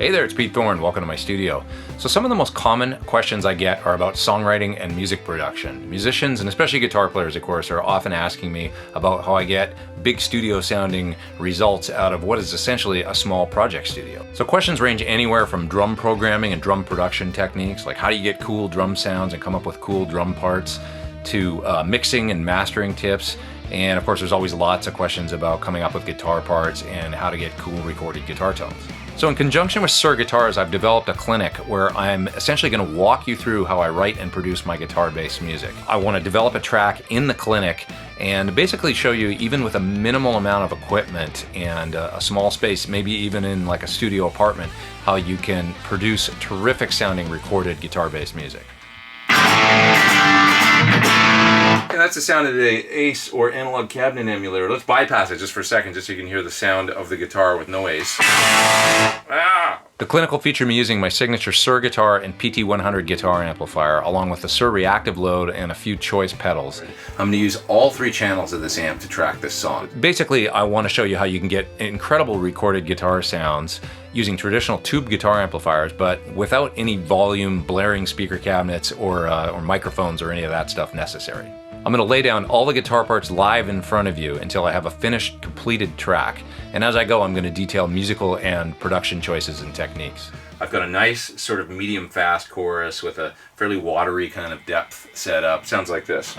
Hey there, it's Pete Thorn. Welcome to my studio. So some of the most common questions I get are about songwriting and music production. Musicians, and especially guitar players, of course, are often asking me about how I get big studio sounding results out of what is essentially a small project studio. So questions range anywhere from drum programming and drum production techniques, like how do you get cool drum sounds and come up with cool drum parts, to mixing and mastering tips. And of course, there's always lots of questions about coming up with guitar parts and how to get cool recorded guitar tones. So in conjunction with Suhr Guitars, I've developed a clinic where I'm essentially going to walk you through how I write and produce my guitar-based music. I want to develop a track in the clinic and basically show you, even with a minimal amount of equipment and a small space, maybe even in like a studio apartment, how you can produce terrific sounding recorded guitar-based music. And that's the sound of the Ace or analog cabinet emulator. Let's bypass it just for a second, just so you can hear the sound of the guitar with no Ace. Ah! The clinic will feature me using my signature Suhr guitar and PT100 guitar amplifier, along with the Suhr reactive load and a few choice pedals. I'm going to use all three channels of this amp to track this song. Basically, I want to show you how you can get incredible recorded guitar sounds using traditional tube guitar amplifiers, but without any volume, blaring speaker cabinets, or microphones or any of that stuff necessary. I'm going to lay down all the guitar parts live in front of you until I have a finished, completed track. And as I go, I'm going to detail musical and production choices and techniques. I've got a nice sort of medium fast chorus with a fairly watery kind of depth set up. Sounds like this.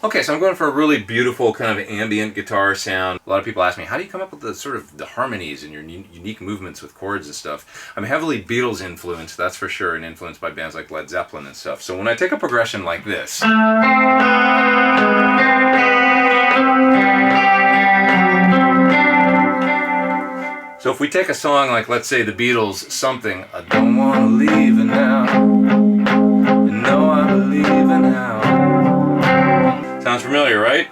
Okay, so I'm going for a really beautiful kind of ambient guitar sound. A lot of people ask me, how do you come up with the sort of the harmonies and your unique movements with chords and stuff? I'm heavily Beatles influenced, that's for sure, and influenced by bands like Led Zeppelin and stuff. So when I take a progression like this, so if we take a song like, let's say, the Beatles' Something, I don't want to leave it now, and no, I believe it now. Sounds familiar, right?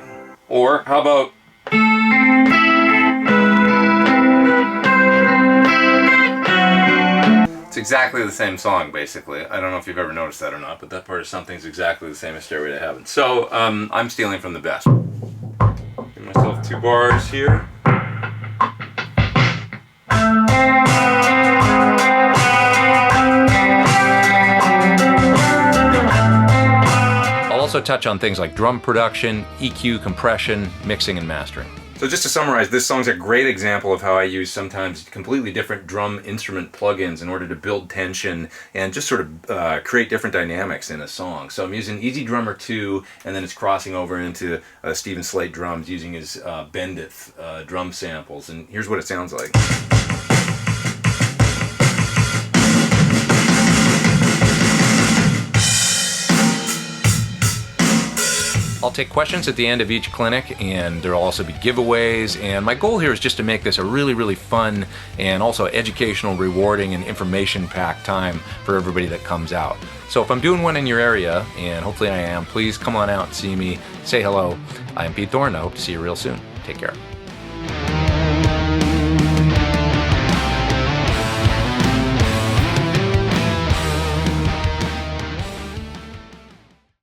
Or how about... It's exactly the same song, basically. I don't know if you've ever noticed that or not, but that part of Something's exactly the same as Stairway to Heaven. So, I'm stealing from the best. Give myself 2 bars here. Also touch on things like drum production, EQ, compression, mixing, and mastering. So just to summarize, this song's a great example of how I use sometimes completely different drum instrument plugins in order to build tension and just sort of create different dynamics in a song. So I'm using Easy Drummer 2, and then it's crossing over into Stephen Slate drums using his Bendith drum samples, and here's what it sounds like. I'll take questions at the end of each clinic, and there'll also be giveaways, and my goal here is just to make this a really, really fun and also educational, rewarding, and information-packed time for everybody that comes out. So if I'm doing one in your area, and hopefully I am, please come on out and see me, say hello. I am Pete Thorn. I hope to see you real soon. Take care.